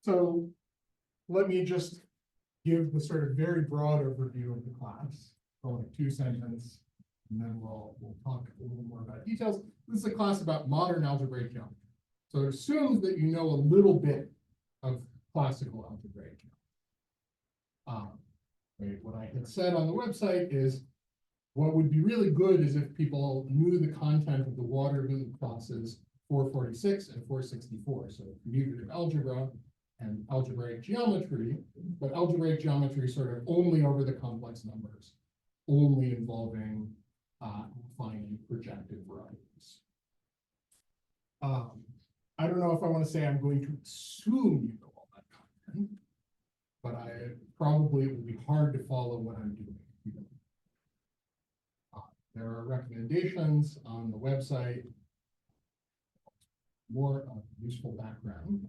So let me just give the sort of very broad overview of the class, only 2 sentences, and then we'll talk a little more about details. This is a class about modern algebraic geometry. So it assumes that you know a little bit of classical algebraic geometry. What I had said on the website is what would be really good is if people knew the content of the Waterloo classes 446 and 464. So commutative algebra and algebraic geometry, but algebraic geometry sort of only over the complex numbers, only involving finite projective varieties. I don't know if I want to say I'm going to assume you know all that content, but it will be hard to follow what I'm doing. There are recommendations on the website, more useful background.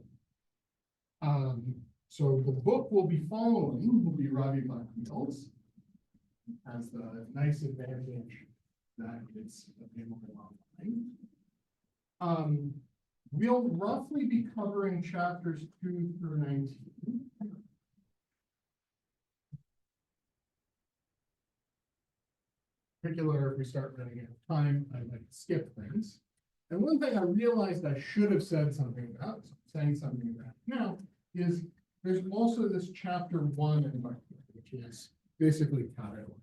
So the book we'll be following will be Ravi Bhatt's. Has the nice advantage that it's available online. We'll roughly be covering chapters 2 through 19. In particular, if we start running out of time, I might skip things. And one thing I realized I should have said something about, saying something about now, is there's also this chapter 1 in my book, which is basically category.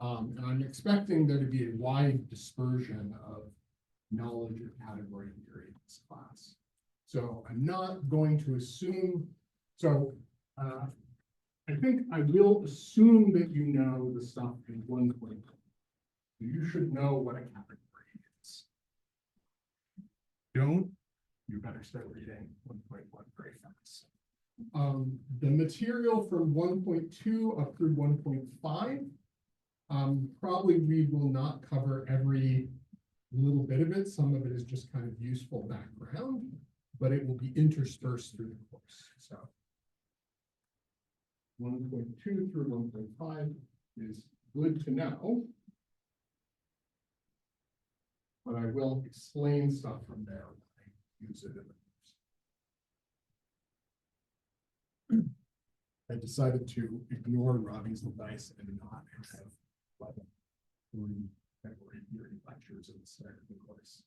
And I'm expecting there to be a wide dispersion of knowledge of category theory in this class. So I'm not going to assume, I think I will assume that you know the stuff in 1.1. You should know what a category is. Don't, you better start reading 1.1 very fast. The material from 1.2 up through 1.5, probably we will not cover every little bit of it. Some of it is just kind of useful background, but it will be interspersed through the course. So 1.2 through 1.5 is good to know, but I will explain stuff from there when I use it in the course. I decided to ignore Ravi's advice and not have like 3 category theory lectures at the start of the course.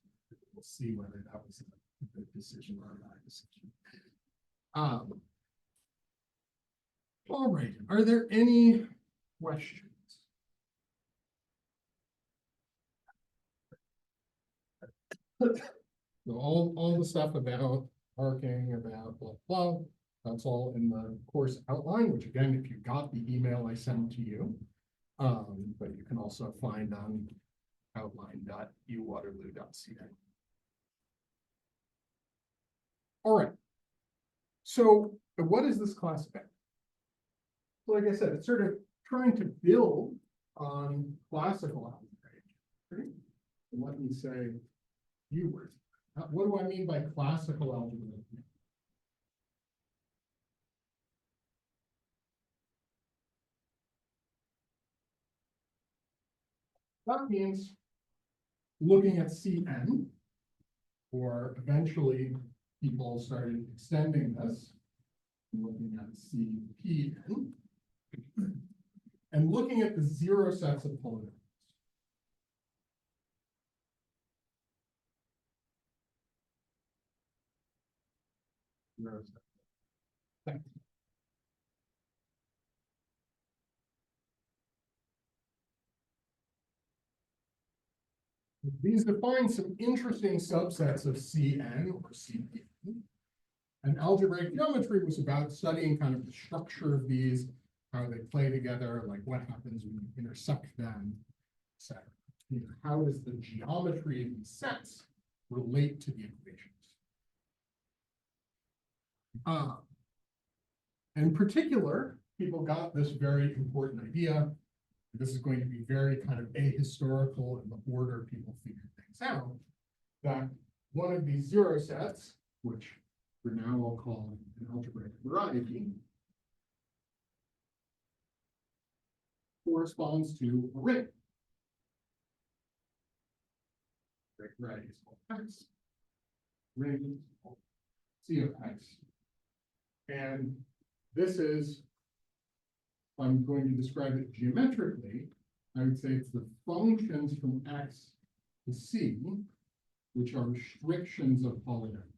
We'll see whether that was a good decision or a bad decision. All right, are there any questions? So all the stuff about arcing, about blah, blah, that's all in the course outline, which again, if you got the email I sent to you, but you can also find on outline.uwaterloo.ca. All right, so what is this class about? So like I said, it's sort of trying to build on classical algebra. Let me say a few words. What do I mean by classical algebra? That means looking at Cn, or eventually people started extending this, looking at Cpn, and looking at the 0 sets of polynomials. These define some interesting subsets of Cn or Cpn. And algebraic geometry was about studying kind of the structure of these, how they play together, like what happens when you intersect them, etc. How does the geometry of these sets relate to the equations? In particular, people got this very important idea. This is going to be very kind of ahistorical in the order people figured things out, that one of these 0 sets, which for now I'll call an algebraic variety, corresponds to a ring. Variety is called X. Ring is called C of X. And this is, I'm going to describe it geometrically. I would say it's the functions from X to C, which are restrictions of polynomials.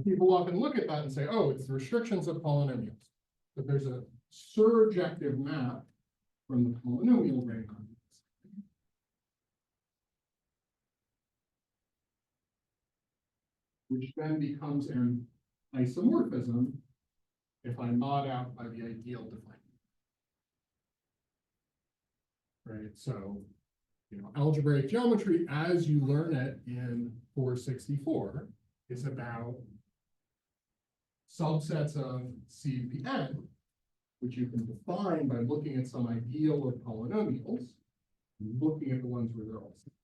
People often look at that and say, oh, it's the restrictions of polynomials. But there's a surjective map from the polynomial ring on this, which then becomes an isomorphism if I mod out by the ideal defined. Right, so, algebraic geometry, as you learn it in 464, is about subsets of C to the n, which you can define by looking at some ideal of polynomials, and looking at the ones where they're all same.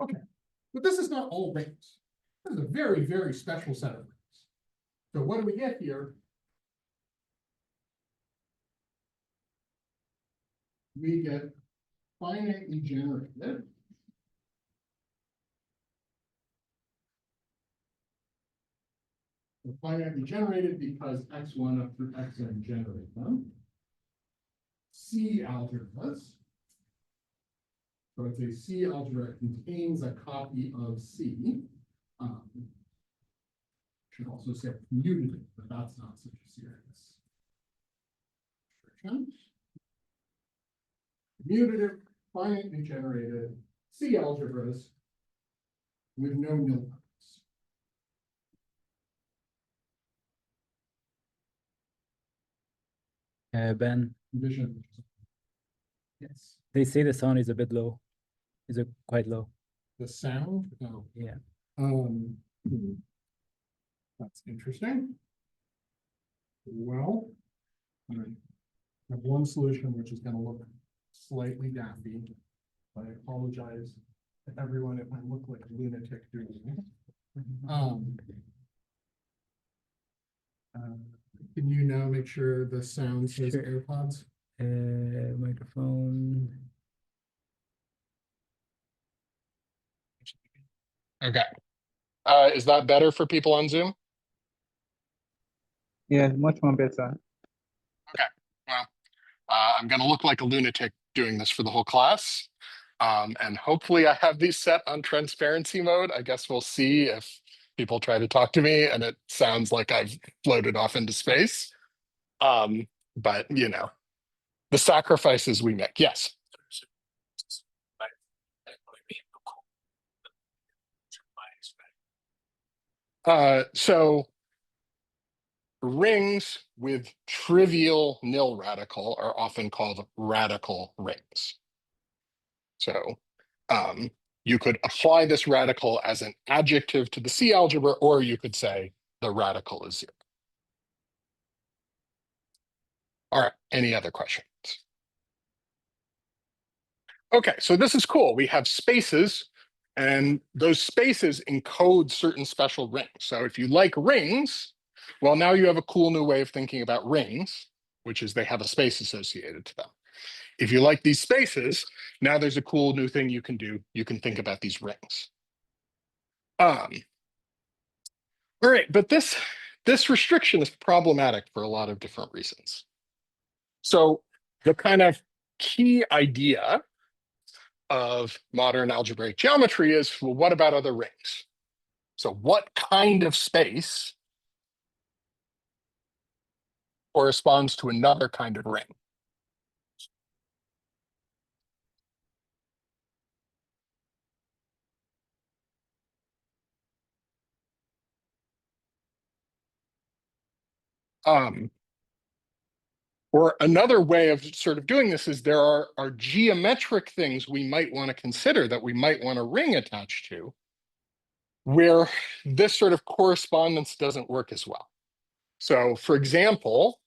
Okay, but this is not all rings. This is a very, very special set of rings. So what do we get here? We get finitely generated. They're finitely generated because x1 up through xn generate them. C algebras. So it's a C algebra contains a copy of C. Should also say commutative, but that's not such a serious restriction. Commutative, finitely generated C algebras with no nil points. Ben, Vision. Yes. they say the sound is a bit low. Is it quite low? The sound? No. Yeah. That's interesting. Well, I have one solution which is going to look slightly daffy. I apologize to everyone if I look like a lunatic doing this. Can you now make sure the sound says Sure. AirPods? Microphone. Okay. Is that better for people on Zoom? Yeah, much more better. Okay. Well, I'm going to look like a lunatic doing this for the whole class. And hopefully I have these set on transparency mode. I guess we'll see if people try to talk to me and it sounds like I've floated off into space. But the sacrifices we make. Yes. So rings with trivial nil radical are often called radical rings. So you could apply this radical as an adjective to the C algebra, or you could say the radical is 0. All right, any other questions? Okay, so this is cool. We have spaces, and those spaces encode certain special rings. So if you like rings, well, now you have a cool new way of thinking about rings, which is they have a space associated to them. If you like these spaces, now there's a cool new thing you can do. You can think about these rings. All right, but this restriction is problematic for a lot of different reasons. So the kind of key idea of modern algebraic geometry is, well, what about other rings? So what kind of space corresponds to another kind of ring? Or another way of sort of doing this is there are geometric things we might want to consider that we might want a ring attached to, where this sort of correspondence doesn't work as well. So for example,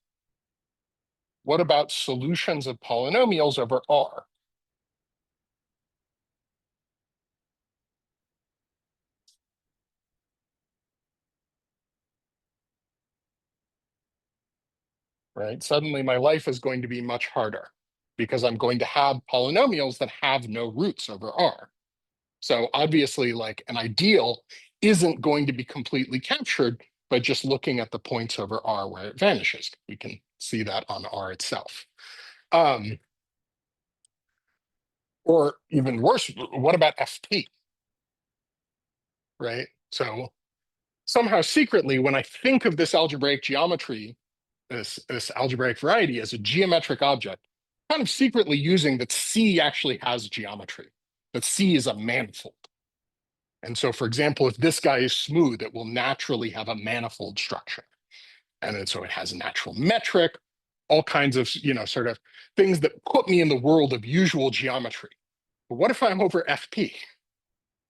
what about solutions of polynomials over R? right? Suddenly my life is going to be much harder because I'm going to have polynomials that have no roots over R. So obviously, like an ideal isn't going to be completely captured by just looking at the points over R where it vanishes. We can see that on R itself. Or even worse, what about FP? Right? So somehow secretly, when I think of this algebraic geometry, this algebraic variety as a geometric object, kind of secretly using that C actually has geometry, that C is a manifold. And so, for example, if this guy is smooth, it will naturally have a manifold structure. And then so it has a natural metric, all kinds of, sort of things that put me in the world of usual geometry. But what if I'm over FP?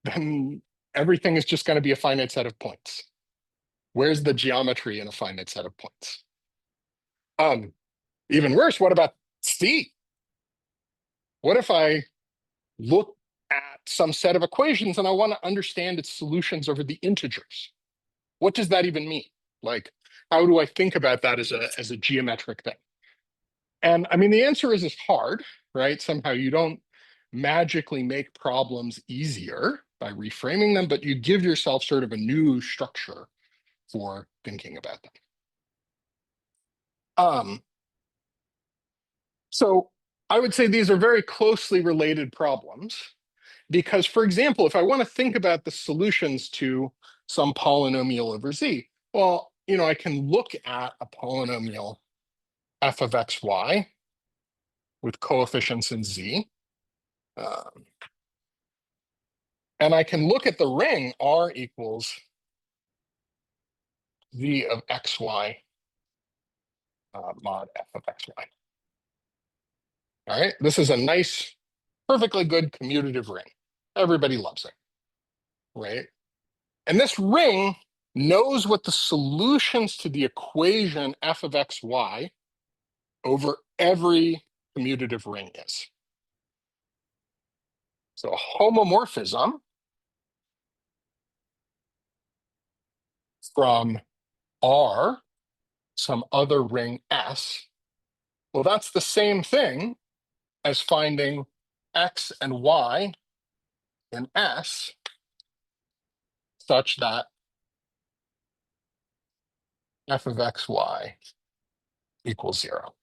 Then everything is just going to be a finite set of points. Where's the geometry in a finite set of points? Even worse, what about C? What if I look at some set of equations and I want to understand its solutions over the integers? What does that even mean? Like, how do I think about that as a geometric thing? And I mean, the answer is it's hard, right? Somehow you don't magically make problems easier by reframing them, but you give yourself sort of a new structure for thinking about them. So I would say these are very closely related problems because, for example, if I want to think about the solutions to some polynomial over Z, well, I can look at a polynomial f of xy with coefficients in Z. And I can look at the ring R equals V of xy mod f of xy. All right, this is a nice, perfectly good commutative ring. Everybody loves it, right? And this ring knows what the solutions to the equation f of xy over every commutative ring is. So a homomorphism from R, some other ring S, well, that's the same thing as finding X and Y in S such that f of xy equals 0.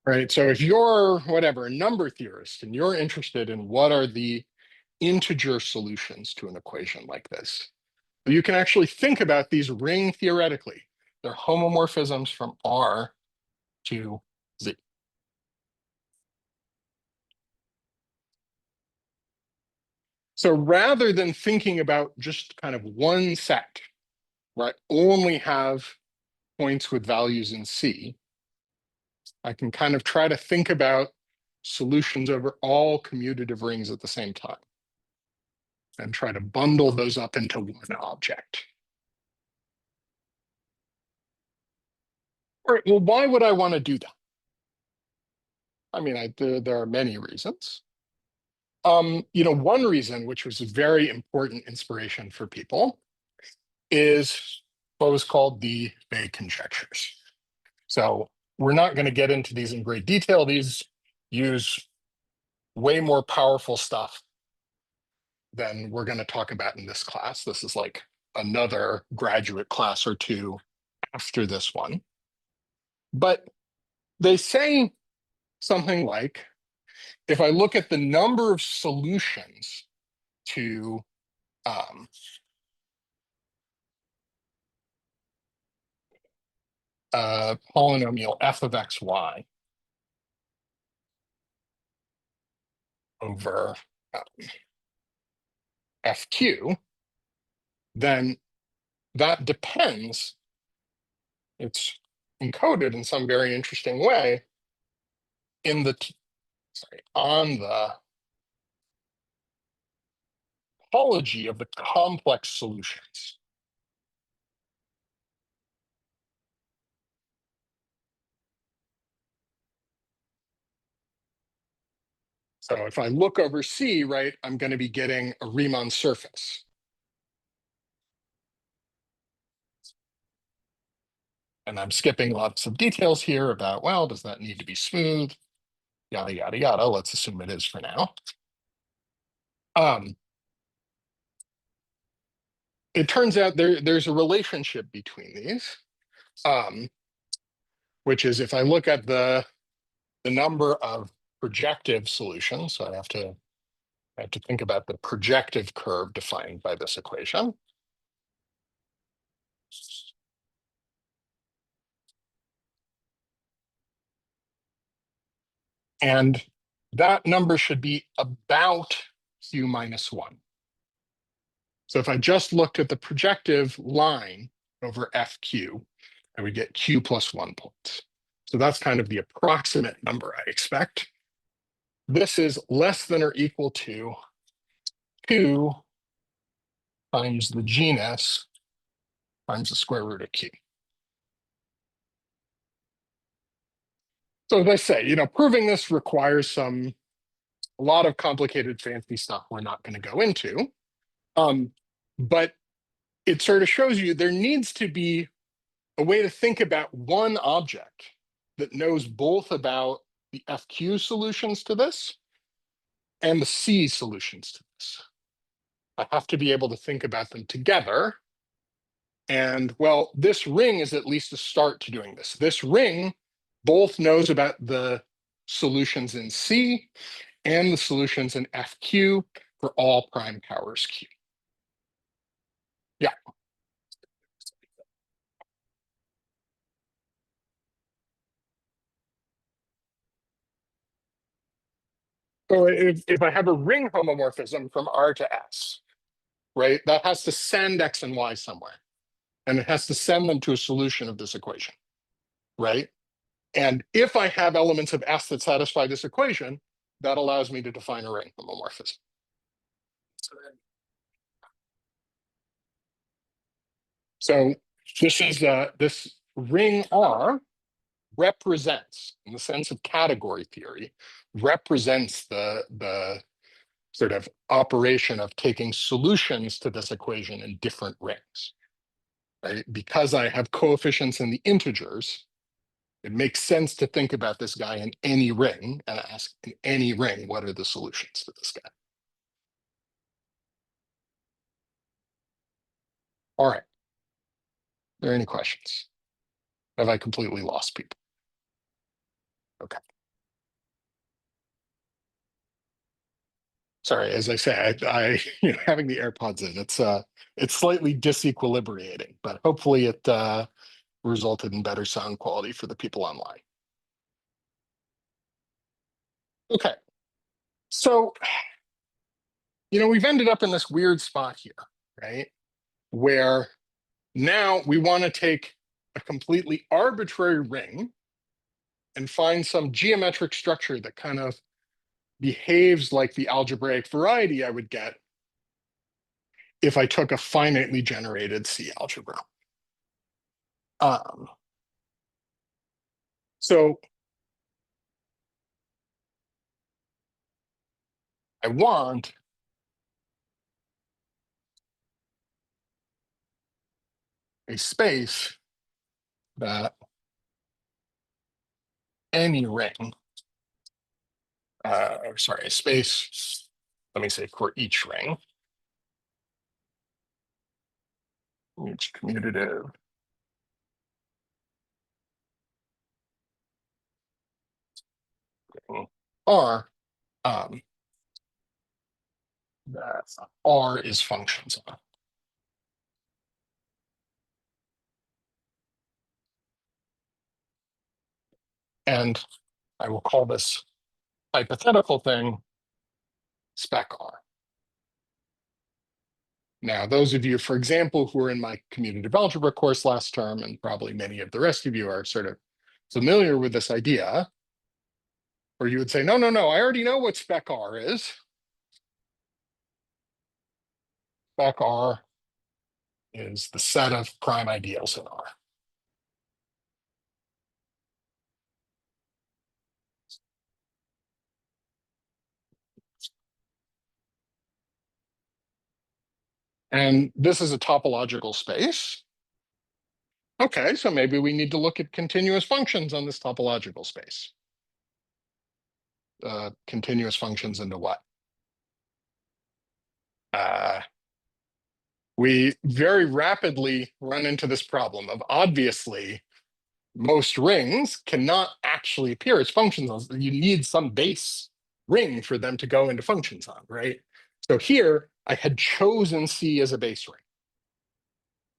Right, so if you're, whatever, a number theorist and you're interested in what are the integer solutions to an equation like this, you can actually think about these ring theoretically. They're homomorphisms from R to Z. So rather than thinking about just kind of one set, where I only have points with values in C, I can kind of try to think about solutions over all commutative rings at the same time and try to bundle those up into one object. All right, well, why would I want to do that? I mean, there are many reasons. One reason, which was a very important inspiration for people, is what was called the Bay conjectures. So we're not going to get into these in great detail. These use way more powerful stuff than we're going to talk about in this class. This is like another graduate class or two after this one. But they say something like, if I look at the number of solutions to polynomial f of xy over fq, then that depends, it's encoded in some very interesting way on the topology of the complex solutions. So if I look over C, right, I'm going to be getting a Riemann surface. And I'm skipping lots of details here about, well, does that need to be smooth? Yada, yada, yada. Let's assume it is for now. It turns out there's a relationship between these, which is if I look at the number of projective solutions, so I have to think about the projective curve defined by this equation. And that number should be about q minus 1. So if I just looked at the projective line over fq, I would get q plus 1 points. So that's kind of the approximate number I expect. This is less than or equal to 2 times the genus times the square root of q. So as I say, proving this requires a lot of complicated, fancy stuff we're not going to go into. But it sort of shows you there needs to be a way to think about one object that knows both about the FQ solutions to this and the C solutions to this. I have to be able to think about them together. And well, this ring is at least a start to doing this. This ring both knows about the solutions in C and the solutions in FQ for all prime powers Q. Yeah. So if I have a ring homomorphism from R to S, right, that has to send X and Y somewhere. And it has to send them to a solution of this equation, right? And if I have elements of S that satisfy this equation, that allows me to define a ring homomorphism. So this is this ring R represents, in the sense of category theory, represents the sort of operation of taking solutions to this equation in different rings. Right? Because I have coefficients in the integers, it makes sense to think about this guy in any ring and ask in any ring, what are the solutions to this guy? All right. Are there any questions? Have I completely lost people? Okay. Sorry, as I say, I having the AirPods in, it's slightly disequilibrating, but hopefully it resulted in better sound quality for the people online. Okay. So, we've ended up in this weird spot here, right? Where now we want to take a completely arbitrary ring and find some geometric structure that kind of behaves like the algebraic variety I would get if I took a finitely generated C algebra. So I want a space that any ring, a space, let me say for each ring, each commutative ring R, that R is functions on. And I will call this hypothetical thing spec R. Now, those of you, for example, who were in my commutative algebra course last term, and probably many of the rest of you are sort of familiar with this idea, where you would say, no, I already know what spec R is. Spec R is the set of prime ideals in R. And this is a topological space. Okay, so maybe we need to look at continuous functions on this topological space. Continuous functions into what? We very rapidly run into this problem of obviously most rings cannot actually appear as functions. You need some base ring for them to go into functions on, right? So here I had chosen C as a base ring.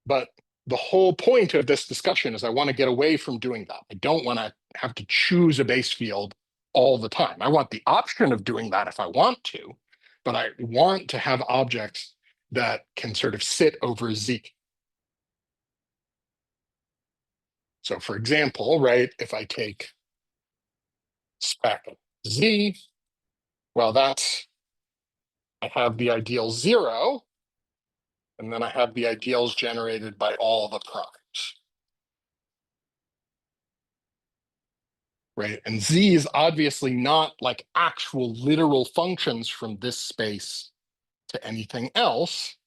But the whole point of this discussion is I want to get away from doing that. I don't want to have to choose a base field all the time. I want the option of doing that if I want to, but I want to have objects that can sort of sit over Z. So for example, right, if I take spec Z, well, I have the ideal 0, and then I have the ideals generated by all the primes. Right, and Z is obviously not like actual literal functions from this space to anything else.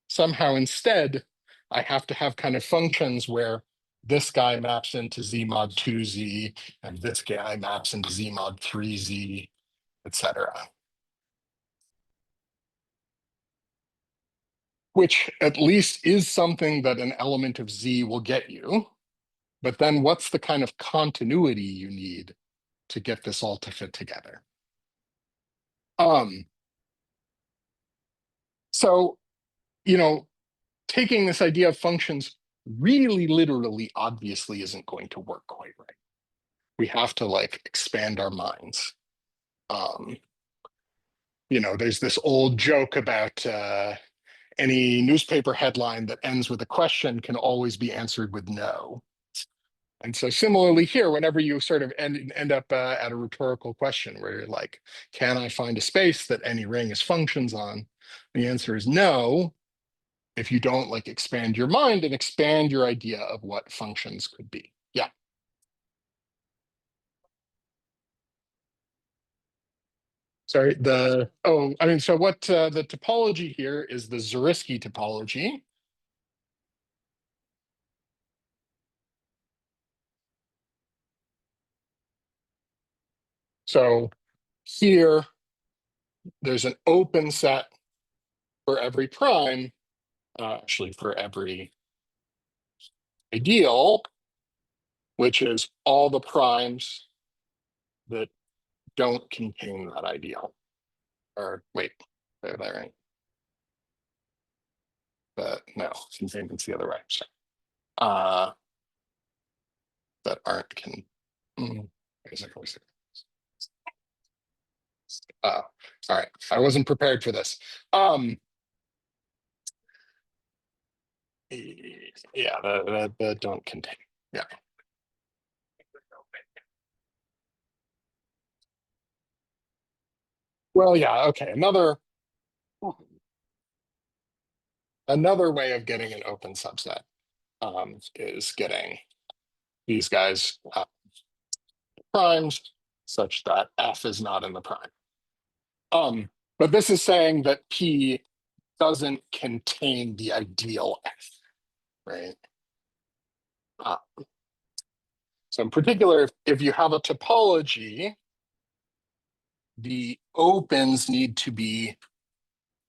Somehow instead, I have to have kind of functions where this guy maps into Z mod 2Z, and this guy maps into Z mod 3Z, etc. Which at least is something that an element of Z will get you. But then what's the kind of continuity you need to get this all to fit together? So, taking this idea of functions really literally obviously isn't going to work quite right. We have to like expand our minds. There's this old joke about any newspaper headline that ends with a question can always be answered with no. And so similarly here, whenever you sort of end up at a rhetorical question where you're like, can I find a space that any ring is functions on? The answer is no, if you don't like expand your mind and expand your idea of what functions could be. Yeah. Sorry, so what the topology here is the Zariski topology. So here, there's an open set for every prime, actually for every ideal, which is all the primes that don't contain that ideal. Or wait, is that right? But no, containment's the other way. That aren't all right. I wasn't prepared for this. Yeah, the don't contain. Yeah. Well, yeah, okay. Another way of getting an open subset is getting these guys primes such that F is not in the prime. But this is saying that P doesn't contain the ideal F, right? So in particular, if you have a topology, the opens need to be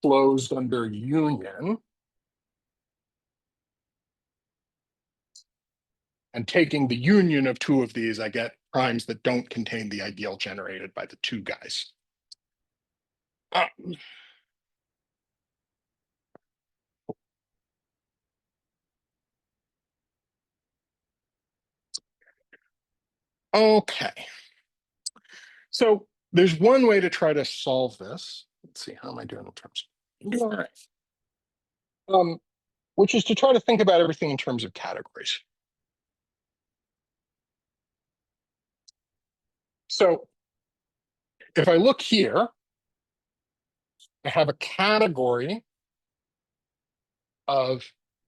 closed under union. And taking the union of two of these, I get primes that don't contain the ideal generated by the two guys. Okay. So there's one way to try to solve this. Let's see, how am I doing in terms? All right. Which is to try to think about everything in terms of categories. So if I look here, I have a category of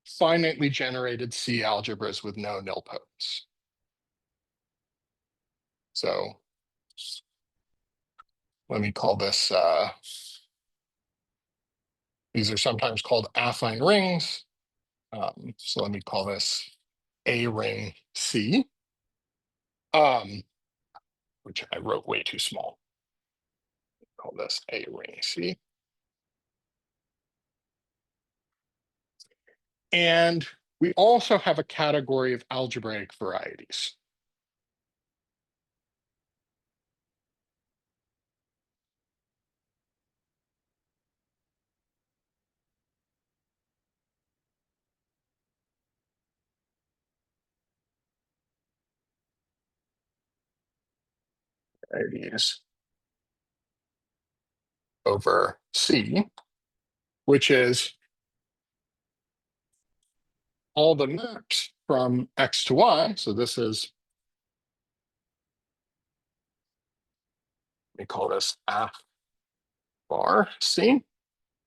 finitely generated C algebras with no nilpotents. So let me call this, these are sometimes called affine rings. So let me call this a ring C, which I wrote way too small. Call this a ring C. And we also have a category of algebraic varieties. Varieties over C, which is all the maps from X to Y. So this is, we call this F bar C.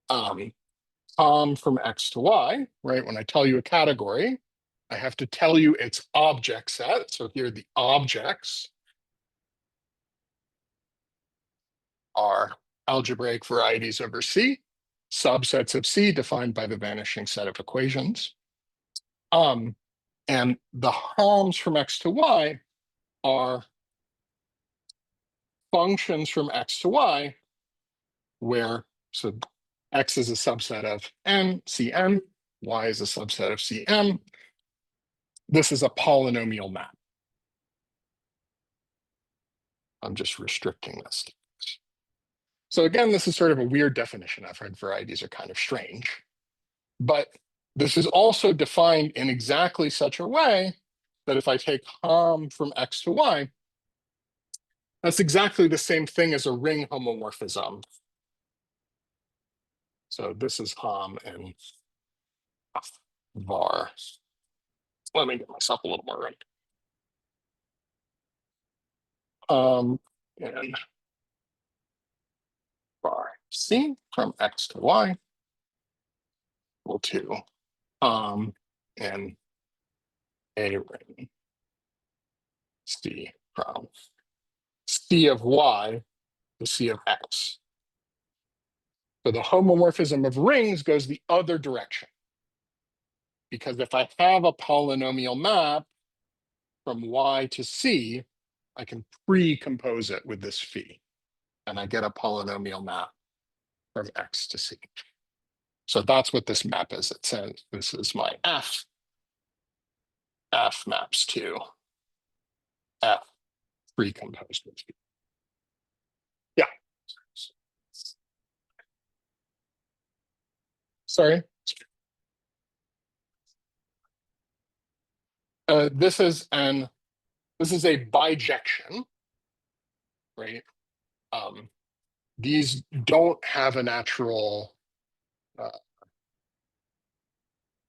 From X to Y, right? When I tell you a category, I have to tell you its object set. So here the objects are algebraic varieties over C, subsets of C defined by the vanishing set of equations. And the harms from X to Y are functions from X to Y, where so X is a subset of M, Cm, Y is a subset of Cm. This is a polynomial map. I'm just restricting this. So again, this is sort of a weird definition. I've heard varieties are kind of strange, but this is also defined in exactly such a way that if I take Hom from X to Y, that's exactly the same thing as a ring homomorphism. So this is Hom and var. Let me get myself a little more right. And var C from X to Y equal to and a ring C from C of Y to C of X. So the homomorphism of rings goes the other direction. Because if I have a polynomial map from Y to C, I can pre-compose it with this phi. And I get a polynomial map from X to C. So that's what this map is. It says this is my F. F maps to F pre-composed with phi. Yeah. Sorry. This is a bijection, right? These don't have a natural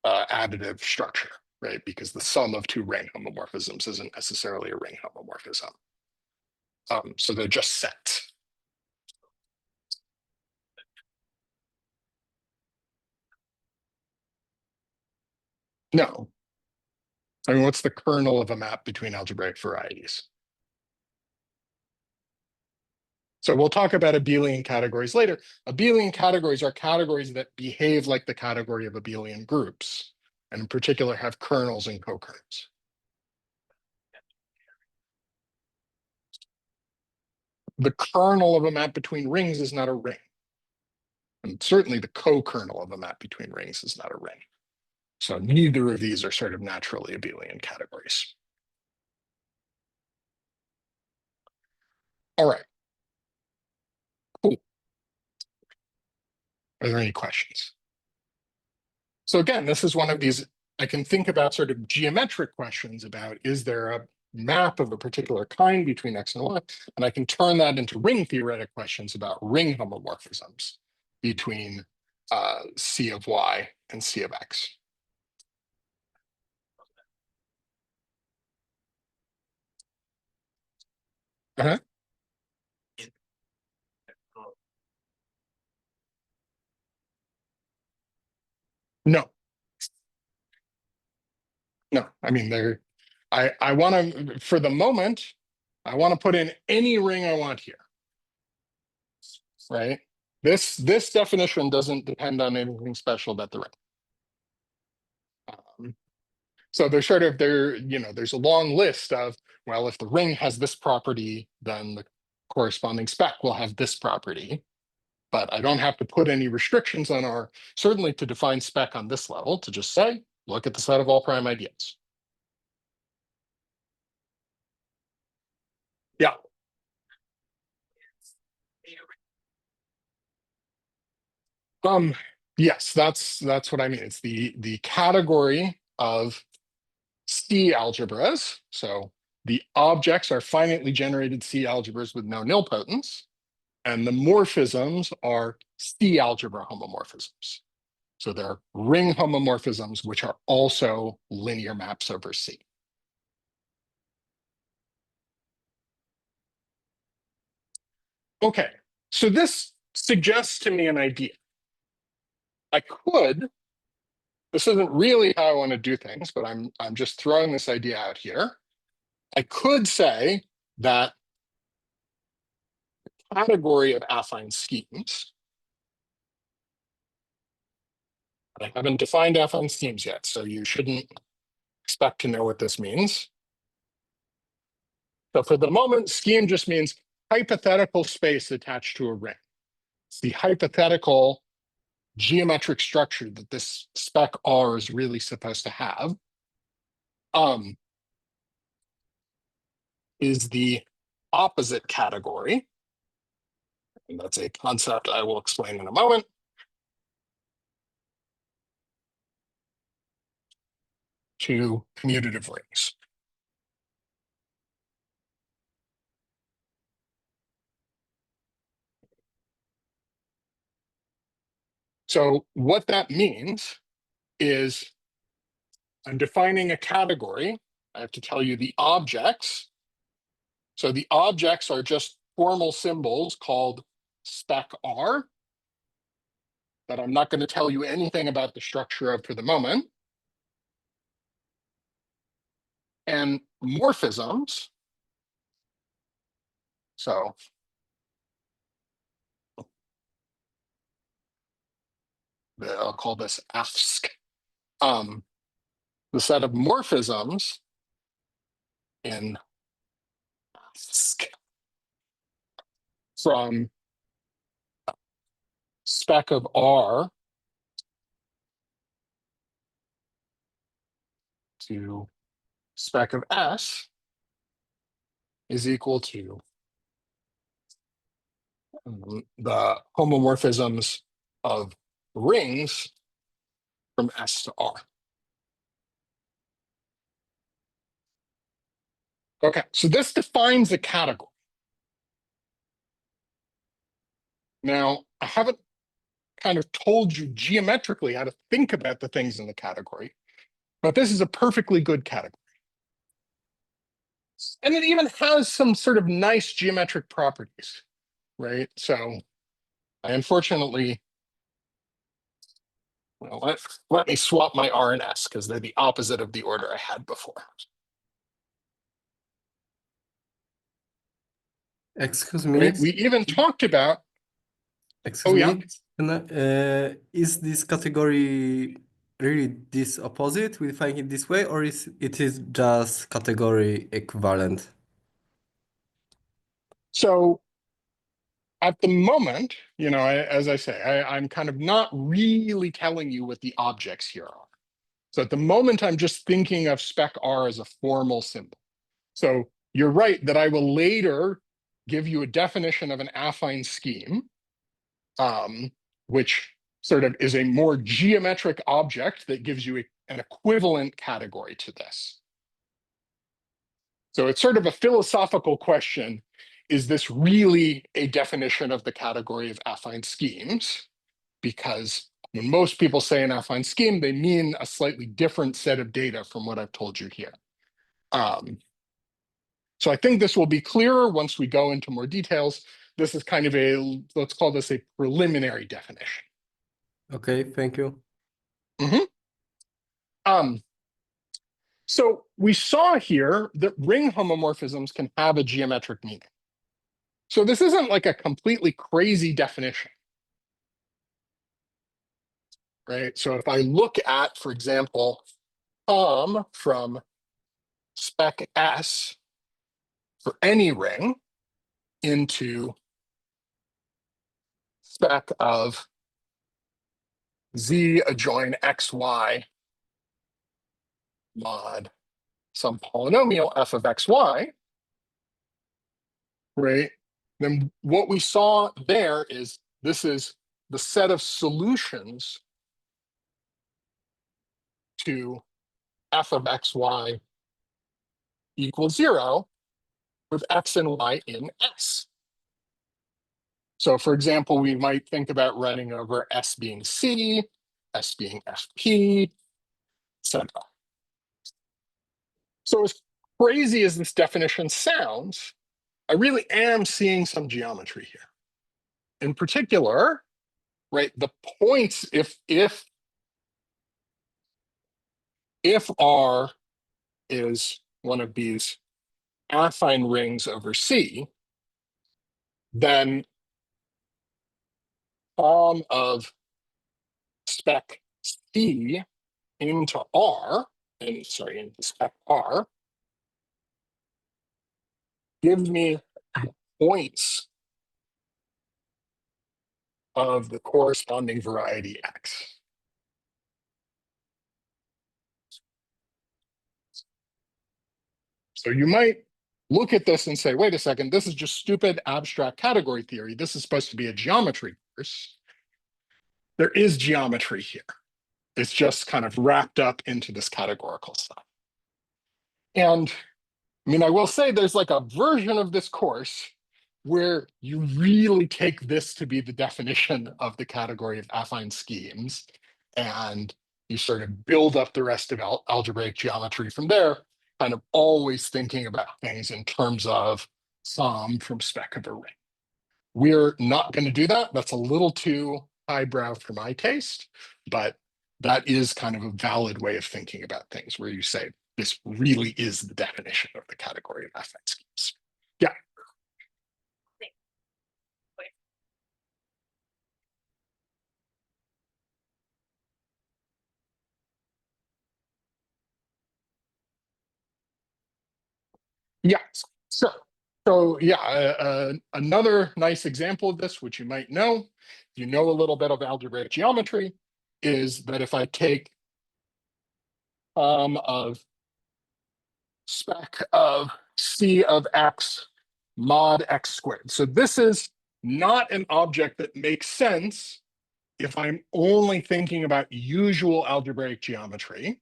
additive structure, right? Because the sum of two ring homomorphisms isn't necessarily a ring homomorphism. So they're just sets. No. I mean, what's the kernel of a map between algebraic varieties? So we'll talk about abelian categories later. Abelian categories are categories that behave like the category of abelian groups, and in particular have kernels and co-kernels. The kernel of a map between rings is not a ring. And certainly the co-kernel of a map between rings is not a ring. So neither of these are sort of naturally abelian categories. All right. Cool. Are there any questions? So again, this is one of these, I can think about sort of geometric questions about, is there a map of a particular kind between X and Y? And I can turn that into ring theoretic questions about ring homomorphisms between C of Y and C of X. Uh-huh. No. No, I mean, I want to, for the moment, I want to put in any ring I want here, right? This definition doesn't depend on anything special about the ring. So there's sort of there's a long list of, well, if the ring has this property, then the corresponding spec will have this property. But I don't have to put any restrictions on R, certainly to define spec on this level, to just say, look at the set of all prime ideas. Yeah. Yes, that's what I mean. It's the category of C algebras. So the objects are finitely generated C algebras with no nilpotence, and the morphisms are C algebra homomorphisms. So they're ring homomorphisms, which are also linear maps over C. Okay, so this suggests to me an idea. This isn't really how I want to do things, but I'm just throwing this idea out here. I could say that the category of affine schemes, I haven't defined affine schemes yet, so you shouldn't expect to know what this means. So for the moment, scheme just means hypothetical space attached to a ring. It's the hypothetical geometric structure that this spec R is really supposed to have. Is the opposite category, and that's a concept I will explain in a moment, to commutative rings. So what that means is I'm defining a category. I have to tell you the objects. So the objects are just formal symbols called spec R that I'm not going to tell you anything about the structure of for the moment. And morphisms. So I'll call this AFSC. The set of morphisms in AFSC from spec of R to spec of S is equal to the homomorphisms of rings from S to R. Okay, so this defines a category. Now, I haven't kind of told you geometrically how to think about the things in the category, but this is a perfectly good category. And it even has some sort of nice geometric properties, right? So I unfortunately, well, let me swap my R and S because they're the opposite of the order I had before. Excuse Right? me. We even talked about, Excuse oh yeah, me. Is this category really this opposite? We define it this way, or is it just category equivalent? so at the moment, as I say, I'm kind of not really telling you what the objects here are. So at the moment, I'm just thinking of spec R as a formal symbol. So you're right that I will later give you a definition of an affine scheme, which sort of is a more geometric object that gives you an equivalent category to this. So it's sort of a philosophical question. Is this really a definition of the category of affine schemes? Because when most people say an affine scheme, they mean a slightly different set of data from what I've told you here. So I think this will be clearer once we go into more details. This is kind of let's call this a preliminary definition. Okay, thank you. So we saw here that ring homomorphisms can have a geometric meaning. So this isn't like a completely crazy definition, right? So if I look at, for example, Tom from spec S for any ring into spec of Z adjoin XY mod some polynomial f of xy, right? Then what we saw there is this is the set of solutions to f of xy equals 0 with x and y in S. So for example, we might think about running over S being C, S being FP, etc. So as crazy as this definition sounds, I really am seeing some geometry here. In particular, right, the points, if R is one of these affine rings over C, then of spec C into R, and sorry, into spec R, gives me points of the corresponding variety X. So you might look at this and say, wait a second, this is just stupid abstract category theory. This is supposed to be a geometry course. There is geometry here. It's just kind of wrapped up into this categorical stuff. And I mean, I will say there's like a version of this course where you really take this to be the definition of the category of affine schemes, and you sort of build up the rest of algebraic geometry from there, kind of always thinking about things in terms of sum from spec of a ring. We're not going to do that. That's a little too highbrow for my taste, but that is kind of a valid way of thinking about things where you say, this really is the definition of the category of affine schemes. Yeah. Yes, sure. So yeah, another nice example of this, which you might know, you know a little bit of algebraic geometry, is that if I take of spec of C of X mod X squared. So this is not an object that makes sense if I'm only thinking about usual algebraic geometry,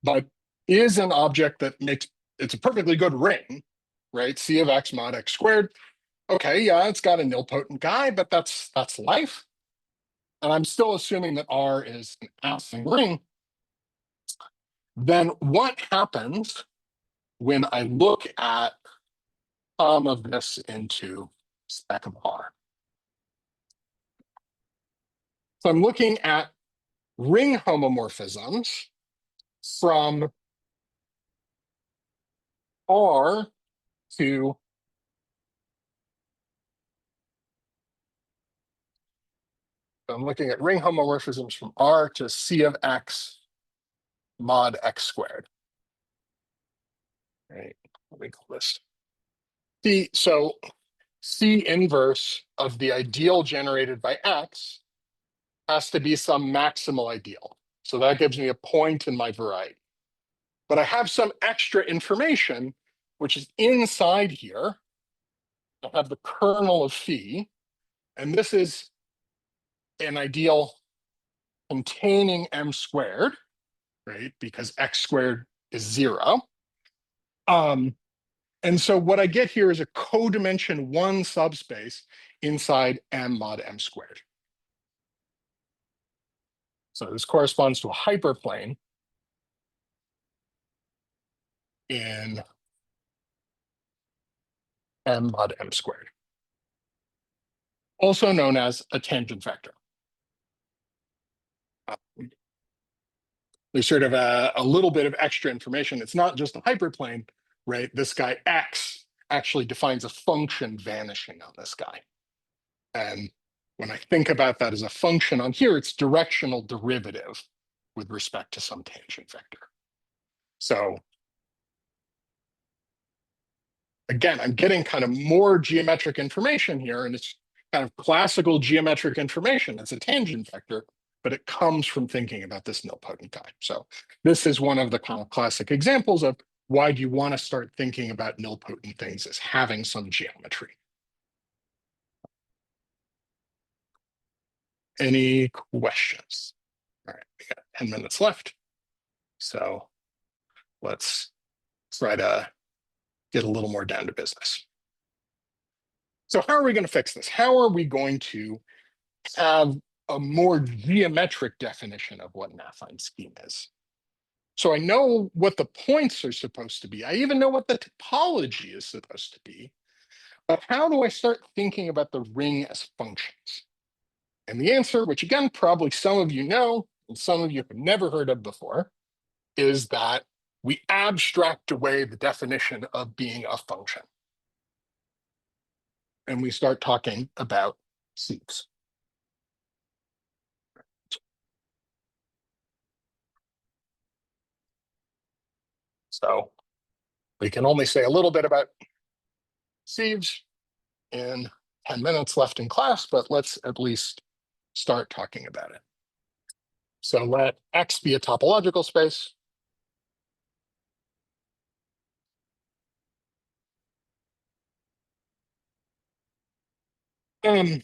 but is an object that makes, it's a perfectly good ring, right? C of X mod X squared. Okay, yeah, it's got a nilpotent guy, but that's life. And I'm still assuming that R is an affine ring. Then what happens when I look at of this into spec of R? So I'm looking at ring homomorphisms from R to I'm looking at ring homomorphisms from R to C of X mod X squared. Right, let me call this. So C inverse of the ideal generated by X has to be some maximal ideal. So that gives me a point in my variety. But I have some extra information, which is inside here. I have the kernel of phi, and this is an ideal containing m squared, right? Because x squared is 0. And so what I get here is a codimension 1 subspace inside m mod m squared. So this corresponds to a hyperplane in m mod m squared, also known as a tangent vector. There's sort of a little bit of extra information. It's not just a hyperplane, right? This guy x actually defines a function vanishing on this guy. And when I think about that as a function on here, it's directional derivative with respect to some tangent vector. So again, I'm getting kind of more geometric information here, and it's kind of classical geometric information. It's a tangent vector, but it comes from thinking about this nilpotent guy. So this is one of the kind of classic examples of why do you want to start thinking about nilpotent things as having some geometry. Any questions? All right, we got 10 minutes left. So let's try to get a little more down to business. So how are we going to fix this? How are we going to have a more geometric definition of what an affine scheme is? So I know what the points are supposed to be. I even know what the topology is supposed to be. But how do I start thinking about the ring as functions? And the answer, which again, probably some of you know, and some of you have never heard of before, is that we abstract away the definition of being a function. And we start talking about sheaves. So we can only say a little bit about sieves in 10 minutes left in class, but let's at least start talking about it. So let X be a topological space. And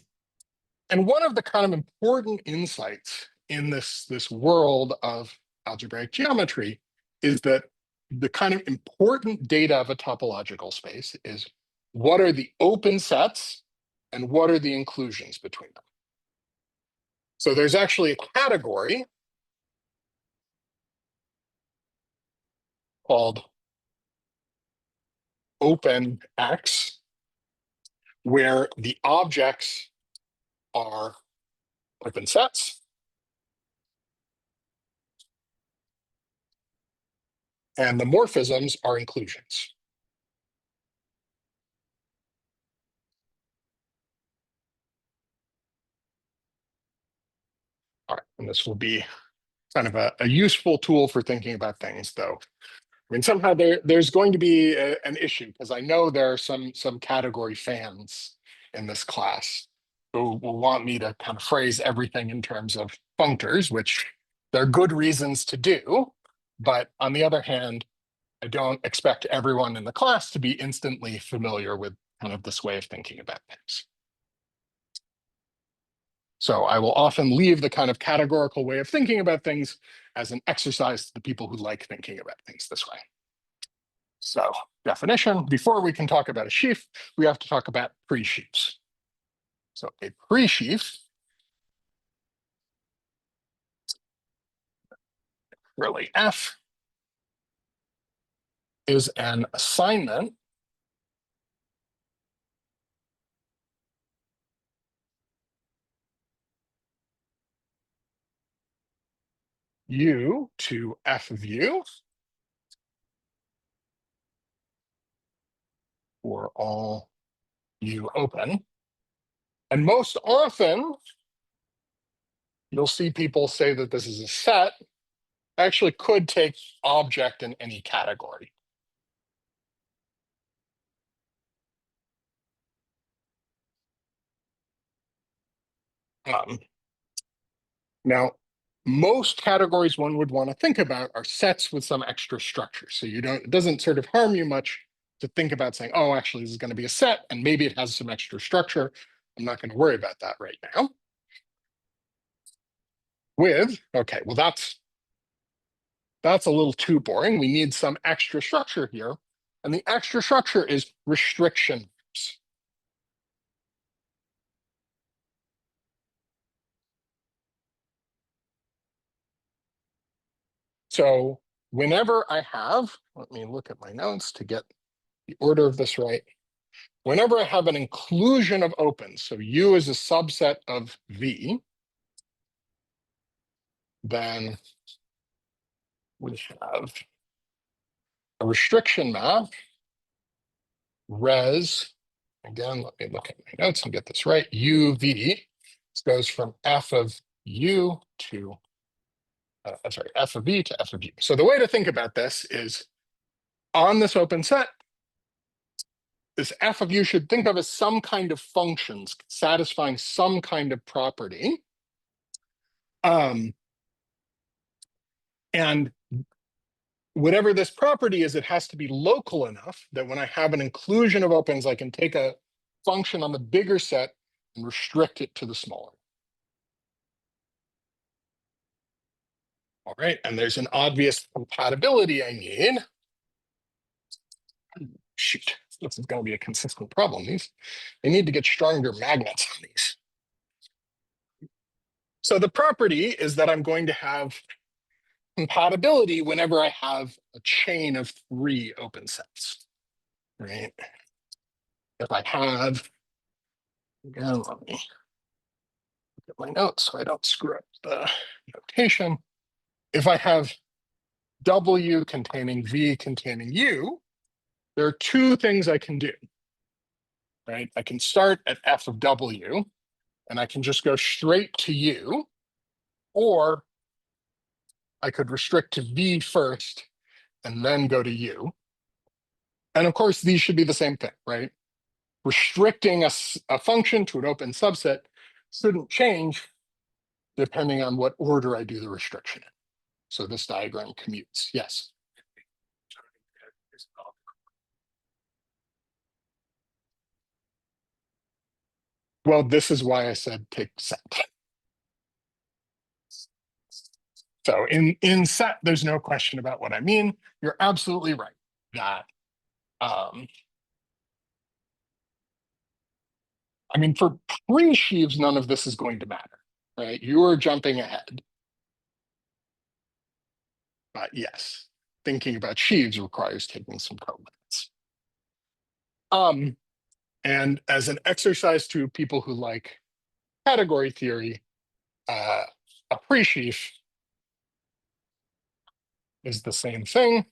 one of the kind of important insights in this world of algebraic geometry is that the kind of important data of a topological space is what are the open sets and what are the inclusions between them. So there's actually a category called open X, where the objects are open sets and the morphisms are inclusions. All right, and this will be kind of a useful tool for thinking about things, though. I mean, somehow there's going to be an issue, because I know there are some category fans in this class who will want me to kind of phrase everything in terms of functors, which there are good reasons to do. But on the other hand, I don't expect everyone in the class to be instantly familiar with kind of this way of thinking about things. So I will often leave the kind of categorical way of thinking about things as an exercise to the people who like thinking about things this way. So definition, before we can talk about a sheaf, we have to talk about pre-sheaves. So a pre-sheaf really F is an assignment U to F of U for all U open. And most often, you'll see people say that this is a set. Actually could take object in any category. Now, most categories one would want to think about are sets with some extra structure. So it doesn't sort of harm you much to think about saying, oh, actually, this is going to be a set, and maybe it has some extra structure. I'm not going to worry about that right now. Okay, well, that's a little too boring. We need some extra structure here. And the extra structure is restriction. So whenever I have, let me look at my notes to get the order of this right. Whenever I have an inclusion of opens, so U is a subset of V, then we have a restriction map, res, again, let me look at my notes and get this right, UV. This goes from F of U to sorry, f of v to f of u. So the way to think about this is on this open set, this f of u should think of as some kind of functions satisfying some kind of property. And whatever this property is, it has to be local enough that when I have an inclusion of opens, I can take a function on the bigger set and restrict it to the smaller. All right, and there's an obvious compatibility I need. Shoot, this is going to be a consistent problem. They need to get stronger magnets on these. So the property is that I'm going to have compatibility whenever I have a chain of 3 open sets, right? If I have, again, let me get my notes so I don't screw up the notation. If I have W containing V containing U, there are 2 things I can do, right? I can start at f of W and I can just go straight to U, or I could restrict to V first and then go to U. And of course, these should be the same thing, right? Restricting a function to an open subset shouldn't change depending on what order I do the restriction in. So this diagram commutes, yes. Well, this is why I said take set. So in set, there's no question about what I mean. You're absolutely right that, I mean, for pre-sheaves, none of this is going to matter, right? You're jumping ahead. But yes, thinking about sheaves requires taking some colimits. And as an exercise to people who like category theory, a pre-sheaf is the same thing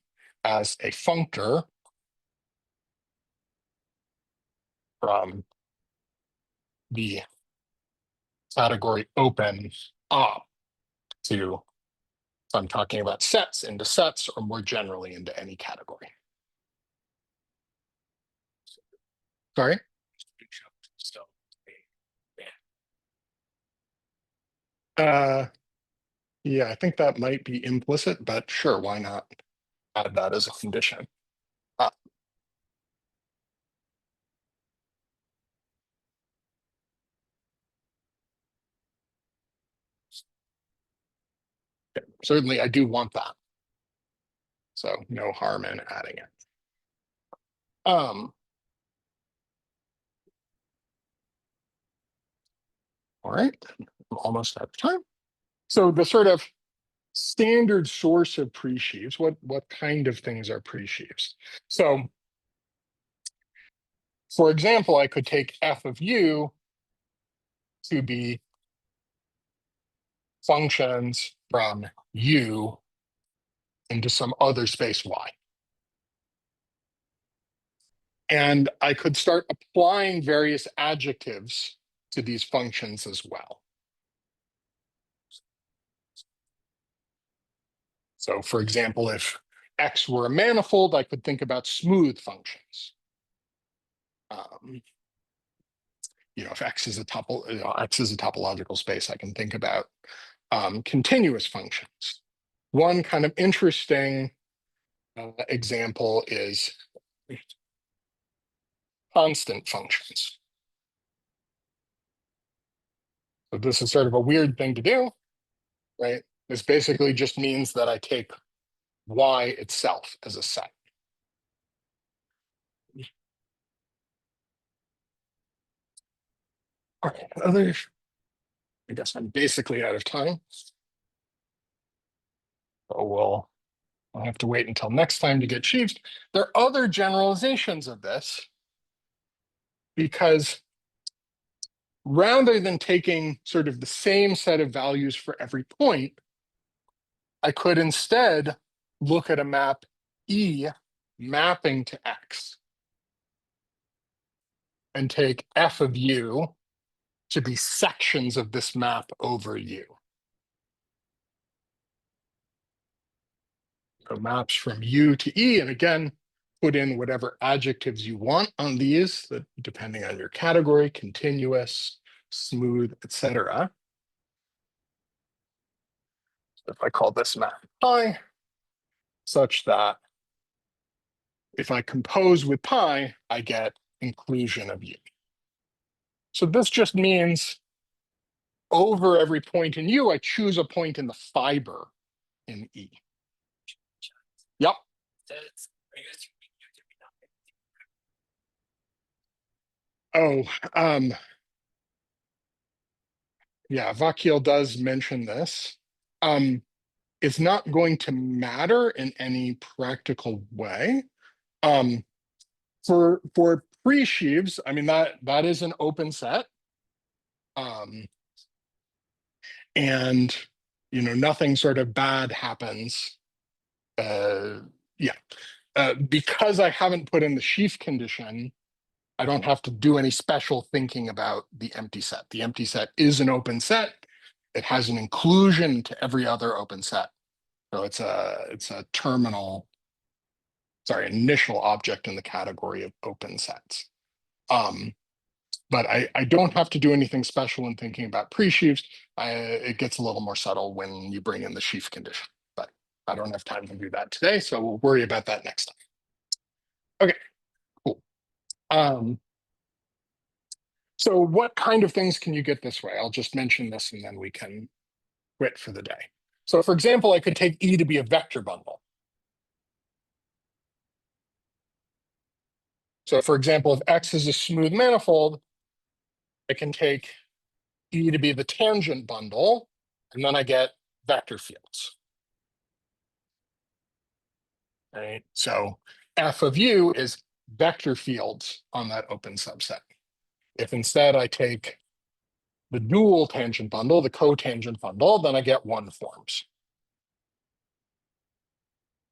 as a functor from the category open up to, if I'm talking about sets, into sets, or more generally into any category. Sorry? Yeah, I think that might be implicit, but sure, why not add that as a condition? Certainly, I do want that. So no harm in adding it. All right, I'm almost out of time. So the sort of standard source of pre-sheaves, what kind of things are pre-sheaves? So for example, I could take f of u to be functions from u into some other space y. And I could start applying various adjectives to these functions as well. So for example, if X were a manifold, I could think about smooth functions. If X is a tuple, X is a topological space, I can think about continuous functions. One kind of interesting example is constant functions. So this is sort of a weird thing to do, right? This basically just means that I take Y itself as a set. All right, I guess I'm basically out of time. So I'll have to wait until next time to get sheaves. There are other generalizations of this because rather than taking sort of the same set of values for every point, I could instead look at a map E mapping to X and take f of u to be sections of this map over U. So maps from U to E, and again, put in whatever adjectives you want on these, that depending on your category, continuous, smooth, etc. So if I call this map pi, such that if I compose with pi, I get inclusion of U. So this just means over every point in U, I choose a point in the fiber in E. Yep. Oh, yeah, Vakil does mention this. It's not going to matter in any practical way. For pre-sheaves, I mean, that is an open set. And nothing sort of bad happens. Because I haven't put in the sheaf condition, I don't have to do any special thinking about the empty set. The empty set is an open set. It has an inclusion to every other open set. So it's a initial object in the category of open sets. But I don't have to do anything special in thinking about pre-sheaves. It gets a little more subtle when you bring in the sheaf condition, but I don't have time to do that today, so we'll worry about that next time. Okay, cool. So what kind of things can you get this way? I'll just mention this and then we can quit for the day. So for example, I could take E to be a vector bundle. So for example, if X is a smooth manifold, I can take E to be the tangent bundle, and then I get vector fields. Right? So F of U is vector fields on that open subset. If instead I take the dual tangent bundle, the cotangent bundle, then I get one forms.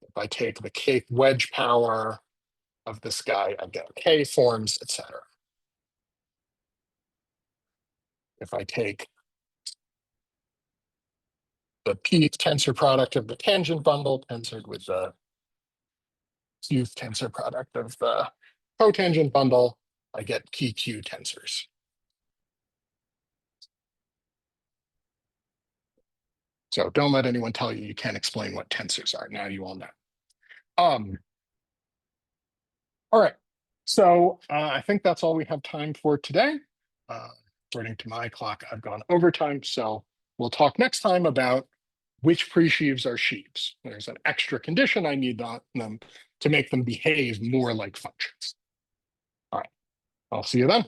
If I take the K wedge power of this guy, I get K forms, etc. If I take the P tensor product of the tangent bundle tensored with the Q tensor product of the cotangent bundle, I get PQ tensors. So don't let anyone tell you can't explain what tensors are. Now you all know. All right. So I think that's all we have time for today. According to my clock, I've gone overtime. So we'll talk next time about which pre-sheaves are sheaves. There's an extra condition I need on them to make them behave more like functions. All right. I'll see you then.